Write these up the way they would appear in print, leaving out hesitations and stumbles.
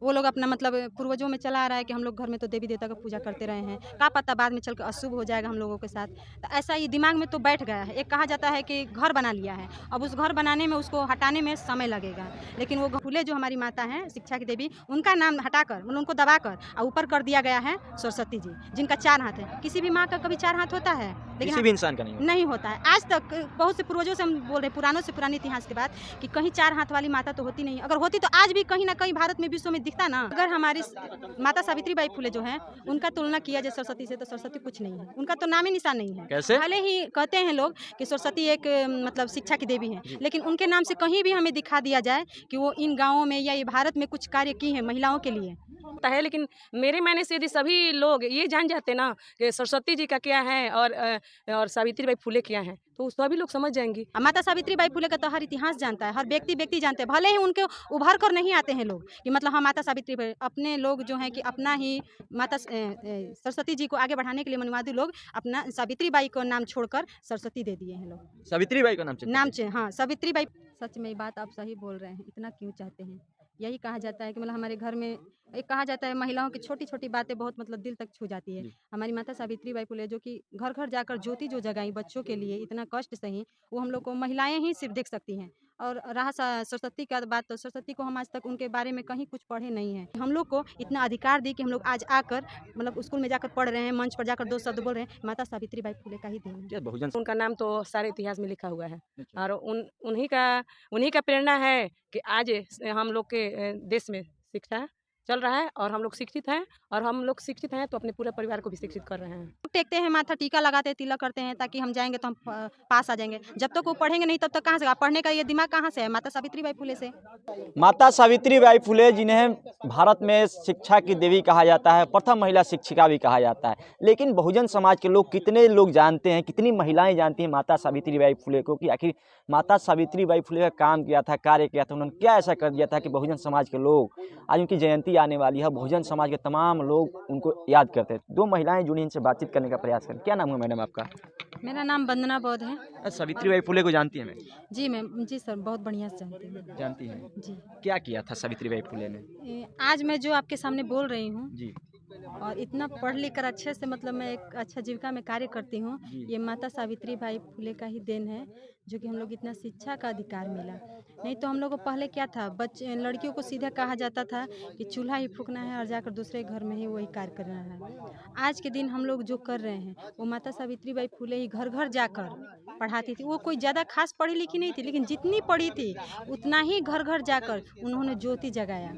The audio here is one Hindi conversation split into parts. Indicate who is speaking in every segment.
Speaker 1: वो लोग अपना मतलब पूर्वजों में चला आ रहा है कि हम लोग घर में तो देवी देवता का पूजा करते रहे हैं, क्या पता बाद में चल के अशुभ हो जाएगा हम लोगों के साथ। तो ऐसा ही दिमाग में तो बैठ गया है। एक कहा जाता है कि घर बना लिया है, अब उस घर बनाने में उसको हटाने में समय लगेगा, लेकिन वो फूले जो हमारी माता हैं शिक्षा की देवी, उनका नाम हटाकर मतलब उनको दबाकर और ऊपर कर दिया गया है सरस्वती जी, जिनका 4 हाथ है। किसी भी माँ का कभी 4 हाथ होता है? लेकिन
Speaker 2: किसी भी इंसान का नहीं होता।
Speaker 1: नहीं होता है। आज तक बहुत से पूर्वजों से हम बोल रहे हैं, पुरानों से पुराने इतिहास के बात, कि कहीं 4 हाथ वाली माता तो होती नहीं है। अगर होती तो आज भी कहीं न कहीं भारत में, विश्व में दिखता ना। अगर हमारी माता सावित्री बाई फुले जो हैं, उनका तुलना किया जाए सरस्वती से, तो सरस्वती कुछ नहीं है। उनका तो नाम ही निशान नहीं है।
Speaker 2: कैसे?
Speaker 1: भले ही कहते हैं लोग कि सरस्वती एक मतलब शिक्षा की देवी है, लेकिन उनके नाम से कहीं भी हमें दिखा दिया जाए कि वो इन गाँवों में या ये भारत में कुछ कार्य की हैं महिलाओं के लिए।
Speaker 3: होता है, लेकिन मेरे मायने से यदि सभी लोग ये जान जाते ना कि सरस्वती जी का क्या है और सावित्रीबाई फुले क्या है, तो सभी लोग समझ जाएंगी।
Speaker 1: माता सावित्री बाई फुले का तो हर इतिहास जानता है, हर व्यक्ति जानते हैं। भले ही उनके उभर कर नहीं आते हैं लोग कि मतलब हाँ माता सावित्री बाई, अपने लोग जो हैं कि अपना ही माता सरस्वती जी को आगे बढ़ाने के लिए मनवादी लोग अपना सावित्री बाई को नाम छोड़कर सरस्वती दे दिए हैं लोग।
Speaker 2: सावित्री बाई का नाम
Speaker 1: हाँ सावित्री बाई। सच में ये बात आप सही बोल रहे हैं। इतना क्यों चाहते हैं? यही कहा जाता है कि मतलब हमारे घर में एक कहा जाता है महिलाओं की छोटी छोटी बातें बहुत मतलब दिल तक छू जाती है। हमारी माता सावित्री बाई फुले जो कि घर घर जाकर ज्योति जो जगाई बच्चों के लिए, इतना कष्ट सही, वो हम लोग को महिलाएं ही सिर्फ देख सकती हैं। और रहा सरस्वती का बात, तो सरस्वती को हम आज तक उनके बारे में कहीं कुछ पढ़े नहीं हैं। हम लोग को इतना अधिकार दी कि हम लोग आज आकर मतलब स्कूल में जाकर पढ़ रहे हैं, मंच पर जाकर 2 शब्द बोल रहे हैं। माता सावित्री बाई फुले का ही देन है।
Speaker 2: बहुजन
Speaker 3: उनका नाम तो सारे इतिहास में लिखा हुआ है और उन्हीं का प्रेरणा है कि आज हम लोग के देश में शिक्षा चल रहा है और हम लोग शिक्षित हैं, और हम लोग शिक्षित हैं तो अपने पूरे परिवार को भी शिक्षित कर रहे हैं।
Speaker 1: टेकते हैं माथा, टीका लगाते हैं, तिलक करते हैं ताकि हम जाएंगे तो हम पास आ जाएंगे। जब तक वो पढ़ेंगे नहीं तब तक कहाँ से पढ़ने का ये दिमाग कहाँ से है? माता सावित्री बाई फुले से।
Speaker 2: माता सावित्रीबाई फुले जिन्हें भारत में शिक्षा की देवी कहा जाता है, प्रथम महिला शिक्षिका भी कहा जाता है, लेकिन बहुजन समाज के लोग कितने लोग जानते हैं, कितनी महिलाएं जानती हैं माता सावित्रीबाई फुले को, कि आखिर माता सावित्रीबाई फुले का काम किया था, कार्य किया था, उन्होंने क्या ऐसा कर दिया था कि बहुजन समाज के लोग, आज उनकी जयंती आने वाली है, बहुजन समाज के तमाम लोग उनको याद करते हैं। 2 महिलाएं जुड़ी, इनसे बातचीत करने का प्रयास करें। क्या नाम है मैडम आपका?
Speaker 1: मेरा नाम वंदना बौद्ध है।
Speaker 2: सावित्रीबाई फुले को जानती हैं मैम?
Speaker 1: जी मैम, जी सर, बहुत बढ़िया से जानती हूँ।
Speaker 2: जानती हैं।
Speaker 1: जी।
Speaker 2: क्या किया था सावित्रीबाई फुले ने?
Speaker 1: आज मैं जो आपके सामने बोल रही हूँ
Speaker 2: जी
Speaker 1: और इतना पढ़ लिख कर अच्छे से मतलब मैं एक अच्छा जीविका में कार्य करती हूँ, ये माता सावित्री बाई फुले का ही देन है, जो कि हम लोग इतना शिक्षा का अधिकार मिला। नहीं तो हम लोग को पहले क्या था, बच्चे लड़कियों को सीधा कहा जाता था कि चूल्हा ही फूकना है और जाकर दूसरे घर में ही वही कार्य करना है। आज के दिन हम लोग जो कर रहे हैं वो माता सावित्री बाई फुले ही घर घर जाकर पढ़ाती थी। वो कोई ज़्यादा खास पढ़ी लिखी नहीं थी, लेकिन जितनी पढ़ी थी उतना ही घर घर जाकर उन्होंने ज्योति जगाया।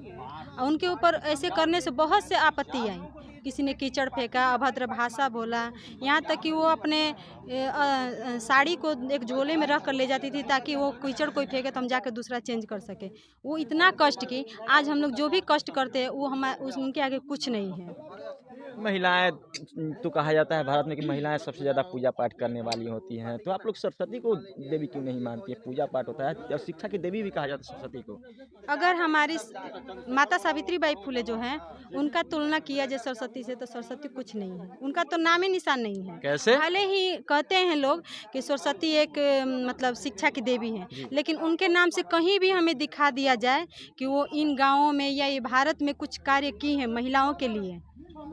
Speaker 1: और उनके ऊपर ऐसे करने से बहुत से आपत्ति आई। किसी ने कीचड़ फेंका, अभद्र भाषा बोला, यहाँ तक कि वो अपने साड़ी को एक झोले में रख कर ले जाती थी ताकि वो कीचड़ कोई फेंके तो हम जाकर दूसरा चेंज कर सके। वो इतना कष्ट की, आज हम लोग जो भी कष्ट करते हैं वो उनके आगे कुछ नहीं है।
Speaker 2: महिलाएं तो कहा जाता है भारत में कि महिलाएं सबसे ज़्यादा पूजा पाठ करने वाली होती हैं, तो आप लोग सरस्वती को देवी क्यों नहीं मानती है? पूजा पाठ होता है और शिक्षा की देवी भी कहा जाता है सरस्वती को।
Speaker 1: अगर हमारी माता सावित्री बाई फुले जो हैं, उनका तुलना किया जाए सरस्वती से, तो सरस्वती कुछ नहीं है। उनका तो नाम ही निशान नहीं है।
Speaker 2: कैसे?
Speaker 1: भले ही कहते हैं लोग कि सरस्वती एक मतलब शिक्षा की देवी है, लेकिन उनके नाम से कहीं भी हमें दिखा दिया जाए कि वो इन गाँवों में या ये भारत में कुछ कार्य की हैं महिलाओं के लिए,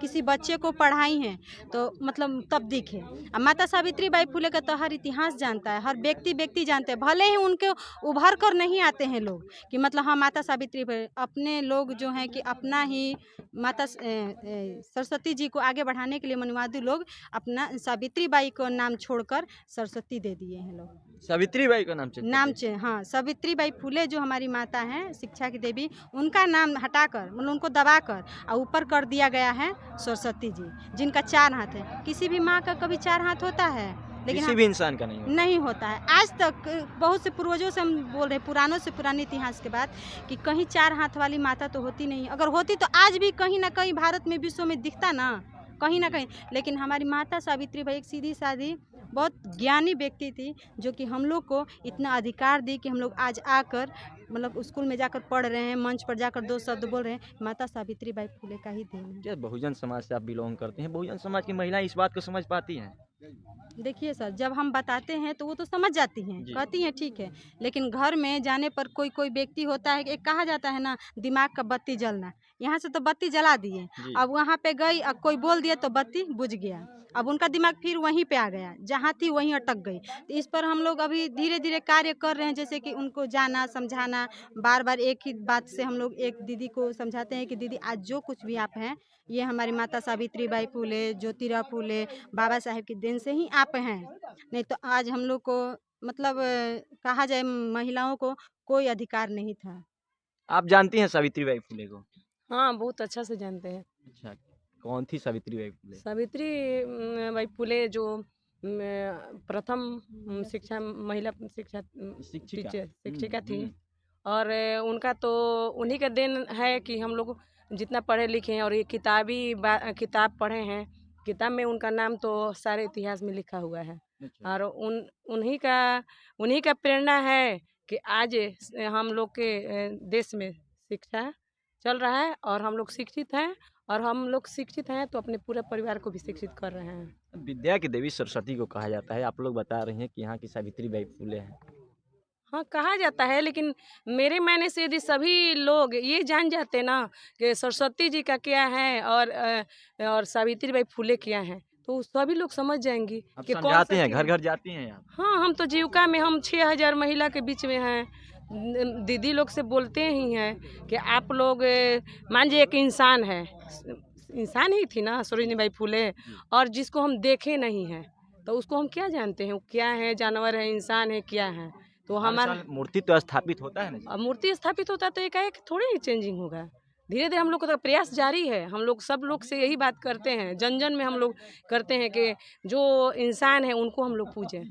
Speaker 1: किसी बच्चे को पढ़ाई हैं, तो मतलब तब दिखे। अब माता सावित्री बाई फुले का तो हर इतिहास जानता है, हर व्यक्ति जानते हैं। भले ही उनके उभर कर नहीं आते हैं लोग कि मतलब हाँ माता सावित्री बाई, अपने लोग जो हैं कि अपना ही माता सरस्वती जी को आगे बढ़ाने के लिए मनवादी लोग अपना सावित्री बाई को नाम छोड़कर सरस्वती दे दिए हैं लोग।
Speaker 2: सावित्रीबाई का नाम
Speaker 1: हाँ सावित्री बाई फुले जो हमारी माता हैं शिक्षा की देवी, उनका नाम हटाकर मतलब उनको दबाकर और ऊपर कर दिया गया है सरस्वती जी, जिनका 4 हाथ है। किसी भी माँ का कभी 4 हाथ होता है? लेकिन
Speaker 2: किसी भी इंसान का नहीं होता।
Speaker 1: नहीं होता है। आज तक बहुत से पूर्वजों से हम बोल रहे हैं, पुरानों से पुराने इतिहास के बात, कि कहीं 4 हाथ वाली माता तो होती नहीं। अगर होती तो आज भी कहीं ना कहीं भारत में, विश्व में दिखता ना, कहीं ना कहीं। लेकिन हमारी माता सावित्री बाई एक सीधी सादी बहुत ज्ञानी व्यक्ति थी, जो कि हम लोग को इतना अधिकार दी कि हम लोग आज आकर मतलब स्कूल में जाकर पढ़ रहे हैं, मंच पर जाकर 2 शब्द बोल रहे हैं। माता सावित्री बाई फुले का ही देन है।
Speaker 2: क्या बहुजन समाज से आप बिलोंग करते हैं? बहुजन समाज की महिलाएं इस बात को समझ पाती हैं?
Speaker 1: देखिए सर, जब हम बताते हैं तो वो तो समझ जाती हैं, कहती हैं ठीक है, लेकिन घर में जाने पर कोई कोई व्यक्ति होता है, एक कहा जाता है ना, दिमाग का बत्ती जलना, यहाँ से तो बत्ती जला दिए,
Speaker 2: जी।
Speaker 1: अब वहाँ पे गई, अब कोई बोल दिया तो बत्ती बुझ गया। अब उनका दिमाग फिर वहीं पे आ गया, जहाँ थी वहीं अटक गई। तो इस पर हम लोग अभी धीरे-धीरे कार्य कर रहे हैं, जैसे कि उनको जाना, समझाना, बार-बार एक ही बात से हम लोग एक दीदी को समझाते हैं कि दीदी आज जो कुछ भी आप हैं, ये हमारी माता सावित्रीबाई फुले, ज्योतिराव फुले, बाबा साहेब की देन से ही आप हैं। नहीं तो आज हम लोग को मतलब कहा जाए महिलाओं को कोई अधिकार नहीं था।
Speaker 2: आप जानती हैं सावित्रीबाई फुले को?
Speaker 3: हाँ, बहुत अच्छा से जानते हैं।
Speaker 2: अच्छा, कौन थी सावित्रीबाई फुले?
Speaker 3: सावित्री बाई फुले जो प्रथम शिक्षा महिला शिक्षा
Speaker 2: शिक्षिका।
Speaker 3: टीचर शिक्षिका थी।
Speaker 2: हुँ।
Speaker 3: और उनका तो उन्हीं का देन है कि हम लोग जितना पढ़े लिखे हैं और ये किताब पढ़े हैं। किताब में उनका नाम तो सारे इतिहास में लिखा हुआ है।
Speaker 2: अच्छा।
Speaker 3: और उन्हीं का प्रेरणा है कि आज हम लोग के देश में शिक्षा चल रहा है और हम लोग शिक्षित हैं। और हम लोग शिक्षित हैं तो अपने पूरे परिवार को भी शिक्षित कर रहे हैं।
Speaker 2: विद्या की देवी सरस्वती को कहा जाता है। आप लोग बता रही हैं कि यहाँ की सावित्रीबाई फुले हैं।
Speaker 3: हाँ, कहा जाता है, लेकिन मेरे मायने से यदि सभी लोग ये जान जाते ना कि सरस्वती जी का क्या है और सावित्रीबाई फुले क्या हैं, तो सभी लोग समझ जाएंगी
Speaker 2: आप
Speaker 3: कि कौन
Speaker 2: समझाते
Speaker 3: सा
Speaker 2: हैं,
Speaker 3: क्या है।
Speaker 2: घर-घर जाती हैं आप?
Speaker 3: हाँ, हम तो जीविका में हम 6000 महिला के बीच में हैं। दीदी लोग से बोलते ही हैं कि आप लोग मान लीजिए एक इंसान है, इंसान ही थी ना सरोजिनीबाई फुले, और जिसको हम देखे नहीं हैं, तो उसको हम क्या जानते हैं वो क्या है, जानवर है, इंसान है, क्या है। तो
Speaker 2: हर
Speaker 3: हमारा
Speaker 2: साल मूर्ति तो स्थापित होता है ना जी?
Speaker 3: अब मूर्ति स्थापित होता है तो एकाएक थोड़ी ही चेंजिंग होगा। धीरे-धीरे हम लोग का तो प्रयास जारी है। हम लोग सब लोग से यही बात करते हैं। जन-जन में हम लोग करते हैं कि जो इंसान है उनको हम लोग पूजें।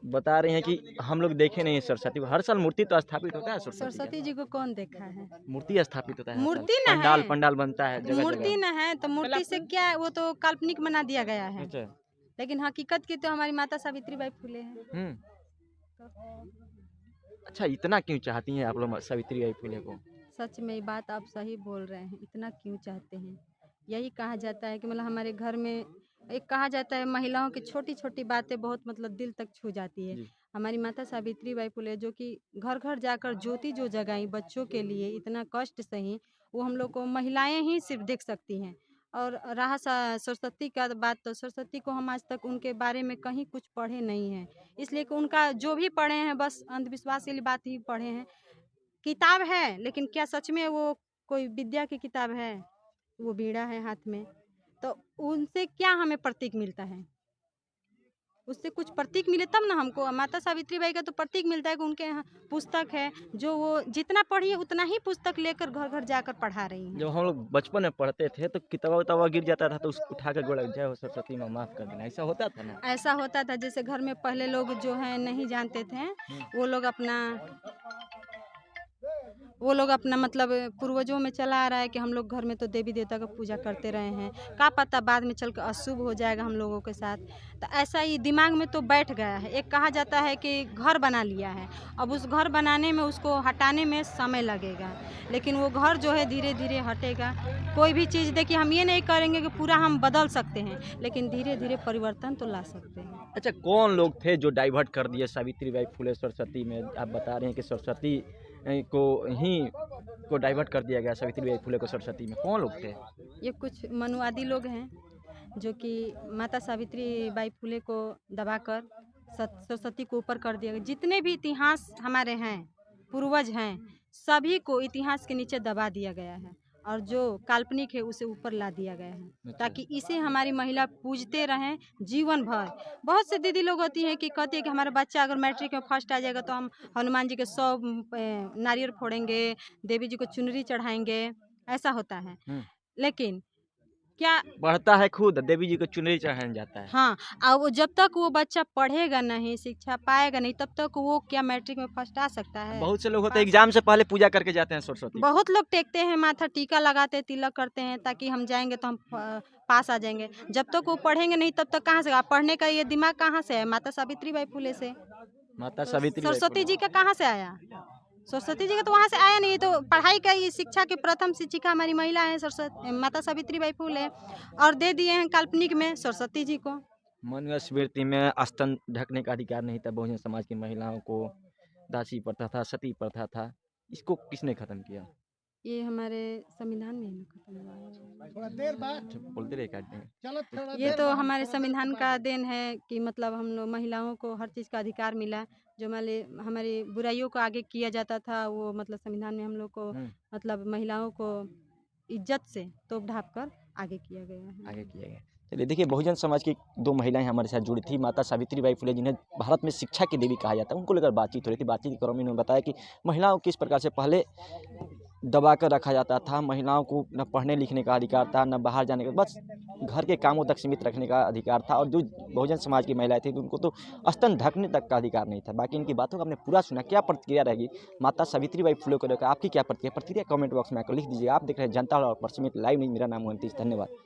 Speaker 2: बता रही हैं कि हम लोग देखे नहीं हैं सरस्वती को। हर साल मूर्ति तो स्थापित होता है सरस्वती
Speaker 1: सरस्वती
Speaker 2: का?
Speaker 1: जी को कौन देखा है?
Speaker 2: मूर्ति स्थापित होता है हर साल।
Speaker 1: मूर्ति न है,
Speaker 2: पंडाल बनता है
Speaker 1: मूर्ति
Speaker 2: जगह-जगह।
Speaker 1: न है तो मूर्ति से क्या है, वो तो काल्पनिक बना दिया गया है।
Speaker 2: अच्छा।
Speaker 1: लेकिन हकीकत की तो हमारी माता सावित्रीबाई फुले हैं।
Speaker 2: हुँ। अच्छा, इतना क्यों चाहती हैं आप लोग सावित्रीबाई फुले को?
Speaker 1: सच में ये बात आप सही बोल रहे हैं, इतना क्यों चाहते हैं? यही कहा जाता है कि मतलब हमारे घर में एक कहा जाता है महिलाओं की छोटी-छोटी बातें बहुत मतलब दिल तक छू जाती है।
Speaker 2: जी।
Speaker 1: हमारी माता सावित्रीबाई फुले जो कि घर-घर जाकर ज्योति जो जगाई बच्चों के लिए इतना कष्ट सही, वो हम लोग को महिलाएँ ही सिर्फ़ देख सकती हैं। और रहा सरस्वती का बात, तो सरस्वती को हम आज तक उनके बारे में कहीं कुछ पढ़े नहीं हैं। इसलिए कि उनका जो भी पढ़े हैं बस अंधविश्वास वाली बात ही पढ़े हैं। किताब है, लेकिन क्या सच में वो कोई विद्या की किताब है? वो बीड़ा है हाथ में, तो उनसे क्या हमें प्रतीक मिलता है? उससे कुछ प्रतीक मिले तब ना हमको। माता सावित्रीबाई का तो प्रतीक मिलता है कि उनके यहाँ पुस्तक है, जो वो जितना पढ़ी है उतना ही पुस्तक लेकर घर-घर जाकर पढ़ा रही हैं।
Speaker 2: जब हम लोग बचपन में पढ़ते थे तो किताबा-विताबा गिर जाता था तो उसको उठाकर गोड़ लग, जय हो सरस्वती माँ माफ़ कर देना, ऐसा होता था ना?
Speaker 1: ऐसा होता था जैसे घर में पहले लोग जो हैं नहीं जानते थे, वो लोग अपना मतलब पूर्वजों में चला आ रहा है कि हम लोग घर में तो देवी देवता का पूजा करते रहे हैं, क्या पता बाद में चल कर अशुभ हो जाएगा हम लोगों के साथ। तो ऐसा ही दिमाग में तो बैठ गया है। एक कहा जाता है कि घर बना लिया है, अब उस घर बनाने में उसको हटाने में समय लगेगा, लेकिन वो घर जो है धीरे धीरे हटेगा। कोई भी चीज़ देखिए, हम ये नहीं करेंगे कि पूरा हम बदल सकते हैं, लेकिन धीरे धीरे परिवर्तन तो ला सकते हैं।
Speaker 2: अच्छा, कौन लोग थे जो डाइवर्ट कर दिए सावित्रीबाई फुले सरस्वती में? आप बता रहे हैं कि सरस्वती को डाइवर्ट कर दिया गया, सावित्रीबाई फुले को सरस्वती में। कौन लोग थे?
Speaker 1: ये कुछ मनुवादी लोग हैं जो कि माता सावित्रीबाई फुले को दबाकर सरस्वती को ऊपर कर दिया गया। जितने भी इतिहास हमारे हैं, पूर्वज हैं, सभी को इतिहास के नीचे दबा दिया गया है और जो काल्पनिक है उसे ऊपर ला दिया गया है, ताकि इसे हमारी महिला पूजते रहें जीवन भर। बहुत से दीदी लोग होती हैं कि कहती है कि हमारा बच्चा अगर मैट्रिक में फर्स्ट आ जाएगा तो हम हनुमान जी के 100 नारियल फोड़ेंगे, देवी जी को चुनरी चढ़ाएंगे, ऐसा होता है।
Speaker 2: हुँ।
Speaker 1: लेकिन क्या
Speaker 2: बढ़ता है खुद, देवी जी को चुनरी चढ़ाने जाता है।
Speaker 1: हाँ, वो जब तक वो बच्चा पढ़ेगा नहीं, शिक्षा पाएगा नहीं, तब तक वो क्या मैट्रिक में फर्स्ट आ सकता है?
Speaker 2: बहुत से लोग होते हैं एग्जाम से पहले पूजा करके जाते हैं सरस्वती।
Speaker 1: बहुत लोग टेकते हैं माथा, टीका लगाते हैं, तिलक करते हैं ताकि हम जाएंगे तो हम पास आ जाएंगे। जब तक वो पढ़ेंगे नहीं तब तक कहाँ से? पढ़ने का ये दिमाग कहाँ से है? माता सावित्रीबाई फुले से।
Speaker 2: माता
Speaker 1: तो
Speaker 2: सावित्रीबाई
Speaker 1: सरस्वती
Speaker 2: फुले।
Speaker 1: जी का कहाँ से आया? सरस्वती जी का तो वहाँ से आया नहीं। तो पढ़ाई का ये शिक्षा की प्रथम शिक्षिका हमारी महिला है सरस्वती माता सावित्रीबाई फुले, और दे दिए हैं काल्पनिक में सरस्वती जी को।
Speaker 2: मनुष्य स्मृति में स्तन ढकने का अधिकार नहीं था, बहुजन समाज की महिलाओं को दासी प्रथा था, सती प्रथा था। इसको किसने खत्म किया?
Speaker 1: ये हमारे संविधान में ही ना खत्म हुआ है।
Speaker 4: थोड़ा देर बाद
Speaker 2: बोलते रहे काटने में।
Speaker 4: चलो थोड़ा
Speaker 1: ये तो हमारे संविधान का देन है कि मतलब हम लोग महिलाओं को हर चीज़ का अधिकार मिला। जो हमारी बुराइयों को आगे किया जाता था वो मतलब संविधान में हम लोग को मतलब महिलाओं को इज्जत से तोप ढाप कर आगे किया गया है।
Speaker 2: आगे किया गया। चलिए देखिए, बहुजन समाज की 2 महिलाएं हमारे साथ जुड़ी थी, माता सावित्रीबाई फुले जिन्हें भारत में शिक्षा की देवी कहा जाता है, उनको लेकर बातचीत हो रही थी। बातचीत के क्रम में उन्होंने बताया कि महिलाओं को किस प्रकार से पहले दबा कर रखा जाता था, महिलाओं को न पढ़ने लिखने का अधिकार था, न बाहर जाने का, बस घर के कामों तक सीमित रखने का अधिकार था। और जो बहुजन समाज की महिलाएं थी उनको तो स्तन ढकने तक का अधिकार नहीं था। बाकी इनकी बातों को आपने पूरा सुना। क्या प्रतिक्रिया रहेगी माता सावित्रीबाई फुले को लेकर, आपकी क्या प्रतिक्रिया कमेंट बॉक्स में आकर लिख दीजिए। आप देख रहे हैं जनता और पश्चिमी लाइव न्यूज़। मेरा नाम है नीतीश। धन्यवाद।